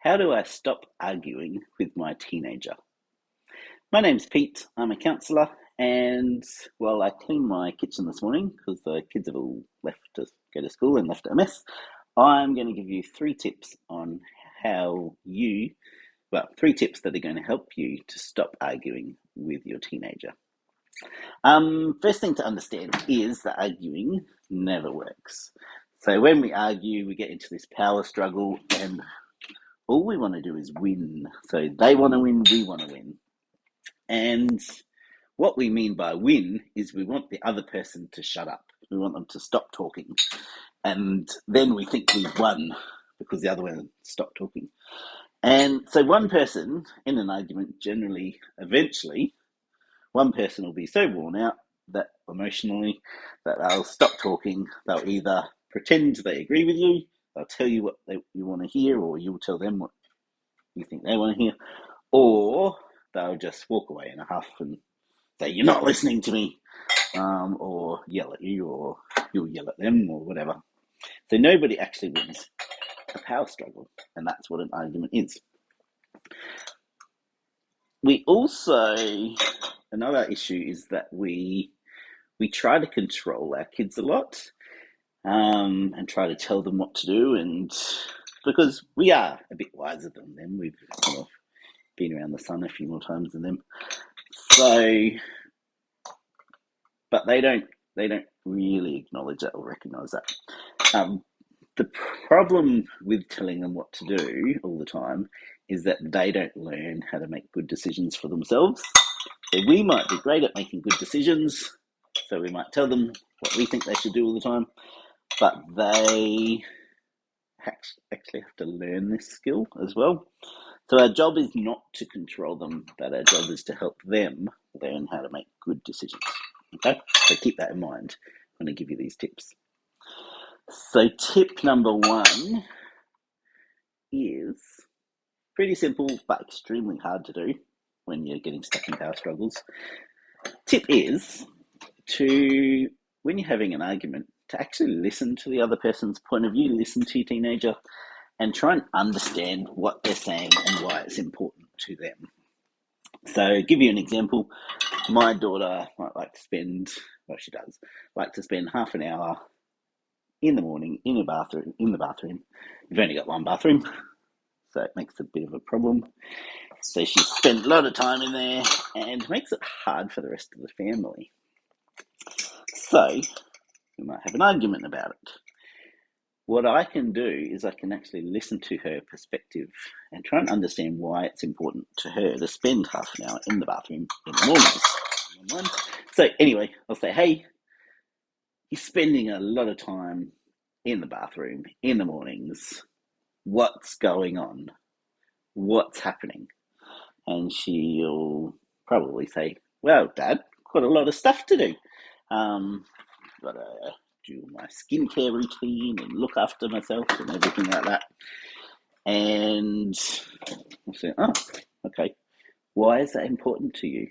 How do I stop arguing with my teenager? My name's Pete. I'm a counsellor, and while I cleaned my kitchen this morning because the kids have all left to go to school and left it a mess, I'm going to give you three tips on three tips that are going to help you to stop arguing with your teenager. First thing to understand is that arguing never works. So when we argue, we get into this power struggle, and all we want to do is win. So they want to win, we want to win. And what we mean by win is we want the other person to shut up. We want them to stop talking. And then we think we've won because the other one stopped talking. And so one person in an argument generally, eventually, one person will be so worn out that emotionally that they'll stop talking. They'll either pretend they agree with you, they'll tell you what you want to hear, or you'll tell them what you think they want to hear, or they'll just walk away in a huff and say, "You're not listening to me," or yell at you, or you'll yell at them, or whatever. So nobody actually wins a power struggle, and that's what an argument is. We also, another issue is that we try to control our kids a lot, and try to tell them what to do, and because we are a bit wiser than them, we've been around the sun a few more times than them. So, but they don't really acknowledge that or recognise that. The problem with telling them what to do all the time is that they don't learn how to make good decisions for themselves. So we might be great at making good decisions, so we might tell them what we think they should do all the time, but they actually have to learn this skill as well. So our job is not to control them, but our job is to help them learn how to make good decisions. Okay, so keep that in mind when I give you these tips. So tip number one is pretty simple, but extremely hard to do when you're getting stuck in power struggles. Tip is to, when you're having an argument, to actually listen to the other person's point of view, listen to your teenager, and try and understand what they're saying and why it's important to them. So, give you an example. My daughter might like to spend, she does, like to spend half an hour in the morning in the bathroom. You've only got one bathroom, so it makes a bit of a problem. So she spent a lot of time in there and makes it hard for the rest of the family. So we might have an argument about it. What I can do is I can actually listen to her perspective and try and understand why it's important to her to spend half an hour in the bathroom in the mornings. So anyway, I'll say, "Hey, you're spending a lot of time in the bathroom in the mornings. What's going on? What's happening?" And she'll probably say, "Well, Dad, quite a lot of stuff to do. Got to do my skincare routine and look after myself and everything like that." And I'll say, "Oh, okay. Why is that important to you?"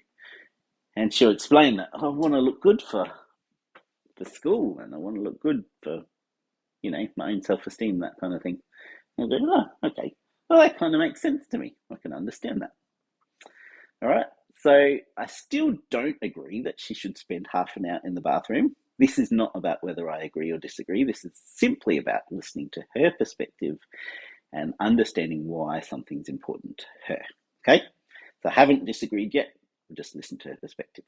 And she'll explain that, "I want to look good for school, and I want to look good for, my own self-esteem, that kind of thing." And I'll go, "Oh, okay. Well, that kind of makes sense to me. I can understand that." All right. So I still don't agree that she should spend half an hour in the bathroom. This is not about whether I agree or disagree. This is simply about listening to her perspective and understanding why something's important to her. Okay? So I haven't disagreed yet. We'll just listen to her perspective.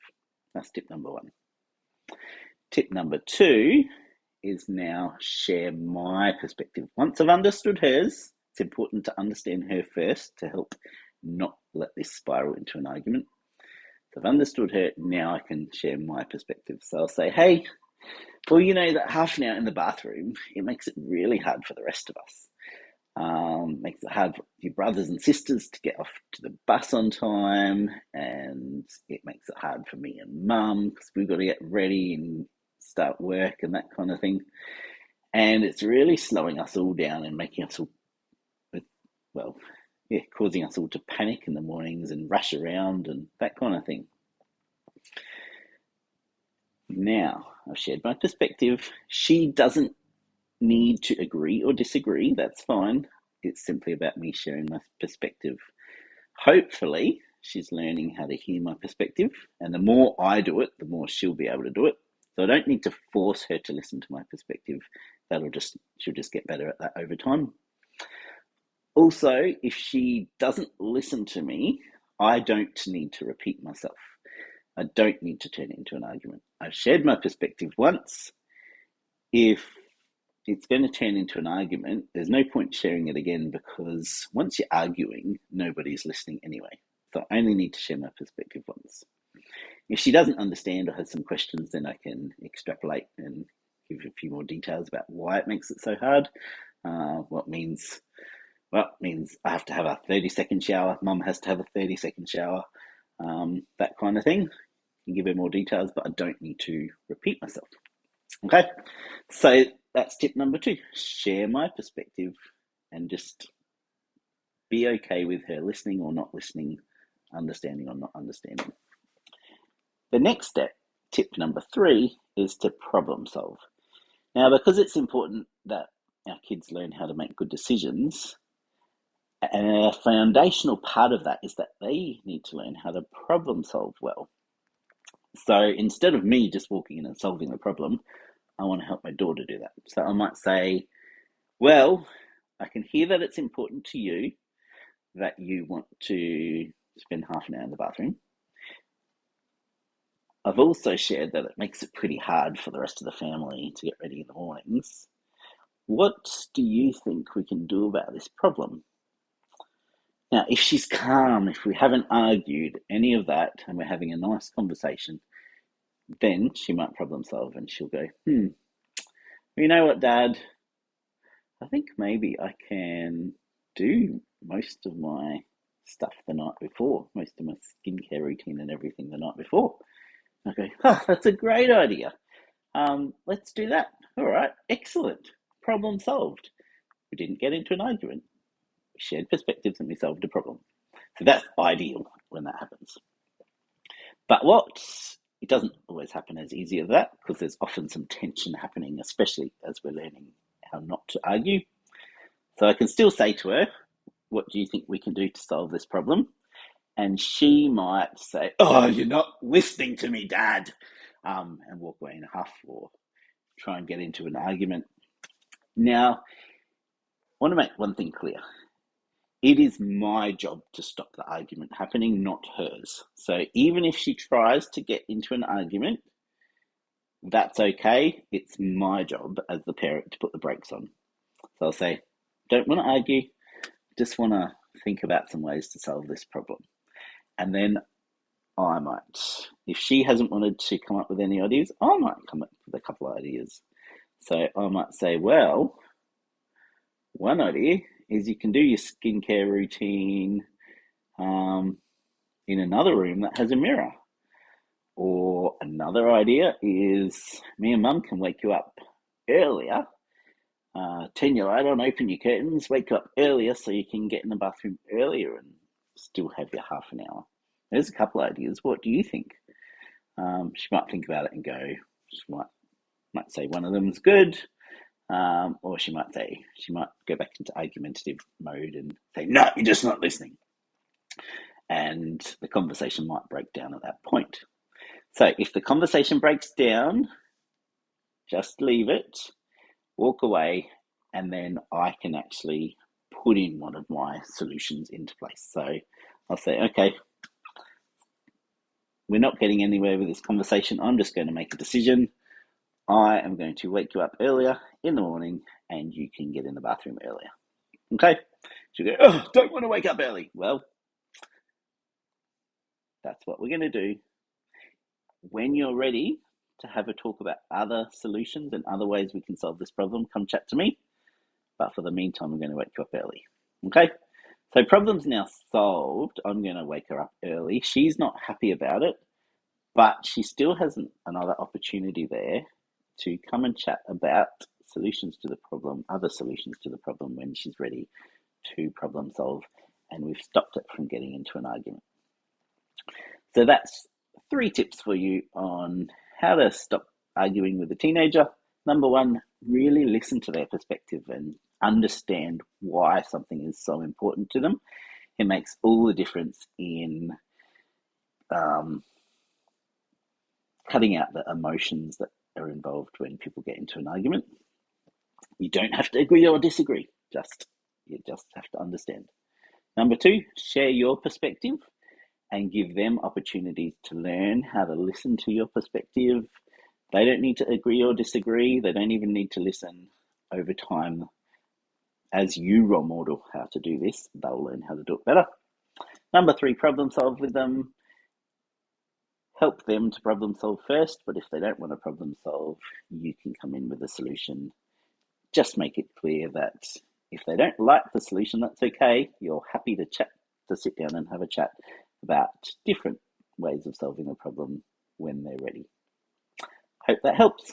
That's tip number one. Tip number two is now share my perspective. Once I've understood hers, it's important to understand her first to help not let this spiral into an argument. So I've understood her, now I can share my perspective. So I'll say, "Hey, well, that half an hour in the bathroom, it makes it really hard for the rest of us. Makes it hard for your brothers and sisters to get off to the bus on time, and it makes it hard for me and Mum because we've got to get ready and start work and that kind of thing. And it's really slowing us all down and making us all, causing us all to panic in the mornings and rush around and that kind of thing." Now, I've shared my perspective. She doesn't need to agree or disagree. That's fine. It's simply about me sharing my perspective. Hopefully, she's learning how to hear my perspective, and the more I do it, the more she'll be able to do it. So I don't need to force her to listen to my perspective. She'll just get better at that over time. Also, if she doesn't listen to me, I don't need to repeat myself. I don't need to turn it into an argument. I've shared my perspective once. If it's going to turn into an argument, there's no point sharing it again, because once you're arguing, nobody's listening anyway. So I only need to share my perspective once. If she doesn't understand or has some questions, then I can extrapolate and give a few more details about why it makes it so hard. What means I have to have a 30-second shower. Mum has to have a 30-second shower. That kind of thing. I can give her more details, but I don't need to repeat myself. Okay, so that's tip number 2. Share my perspective and just be okay with her listening or not listening, understanding or not understanding. The next step, tip number 3, is to problem solve. Now, because it's important that our kids learn how to make good decisions, a foundational part of that is that they need to learn how to problem solve well. So instead of me just walking in and solving the problem, I want to help my daughter do that. So I might say, well, I can hear that it's important to you that you want to spend half an hour in the bathroom. I've also shared that it makes it pretty hard for the rest of the family to get ready in the mornings. What do you think we can do about this problem? Now, if she's calm, if we haven't argued any of that, and we're having a nice conversation, then she might problem solve and she'll go, you know what, Dad? I think maybe I can do most of my stuff the night before, most of my skincare routine and everything the night before. I go, that's a great idea. Let's do that. All right, excellent. Problem solved. We didn't get into an argument. We shared perspectives and we solved a problem. So that's ideal when that happens. But it doesn't always happen as easy as that, because there's often some tension happening, especially as we're learning how not to argue. So I can still say to her, what do you think we can do to solve this problem? And she might say, oh, you're not listening to me, Dad, and walk away in a huff or try and get into an argument. Now, I want to make one thing clear. It is my job to stop the argument happening, not hers. So even if she tries to get into an argument, that's okay. It's my job as the parent to put the brakes on. So I'll say, don't want to argue, just want to think about some ways to solve this problem. And then I might, if she hasn't wanted to come up with any ideas, I might come up with a couple of ideas. So I might say, well, one idea is you can do your skincare routine in another room that has a mirror. Or another idea is me and Mum can wake you up earlier, turn your light on, open your curtains, wake you up earlier so you can get in the bathroom earlier and still have your half an hour. There's a couple of ideas. What do you think? She might think about it and go, she might say one of them's good, or she might go back into argumentative mode and say, no, you're just not listening. And the conversation might break down at that point. So if the conversation breaks down, just leave it, walk away, and then I can actually put in one of my solutions into place. So I'll say, okay, we're not getting anywhere with this conversation. I'm just going to make a decision. I am going to wake you up earlier in the morning and you can get in the bathroom earlier. Okay? She'll go, oh, don't want to wake up early. Well, that's what we're going to do. When you're ready to have a talk about other solutions and other ways we can solve this problem, come chat to me. But for the meantime, I'm going to wake you up early. Okay? So problem's now solved. I'm going to wake her up early. She's not happy about it, but she still has another opportunity there to come and chat about solutions to the problem, other solutions to the problem when she's ready to problem solve, and we've stopped it from getting into an argument. So that's 3 tips for you on how to stop arguing with a teenager. Number 1, really listen to their perspective and understand why something is so important to them. It makes all the difference in um, cutting out the emotions that are involved when people get into an argument. You don't have to agree or disagree. You just have to understand. Number two, share your perspective and give them opportunities to learn how to listen to your perspective. They don't need to agree or disagree. They don't even need to listen. Over time, as you role model how to do this, they'll learn how to do it better. Number three, problem solve with them. Help them to problem solve first, but if they don't want to problem solve, you can come in with a solution. Just make it clear that if they don't like the solution, that's okay. You're happy to sit down and have a chat about different ways of solving a problem when they're ready. Hope that helps.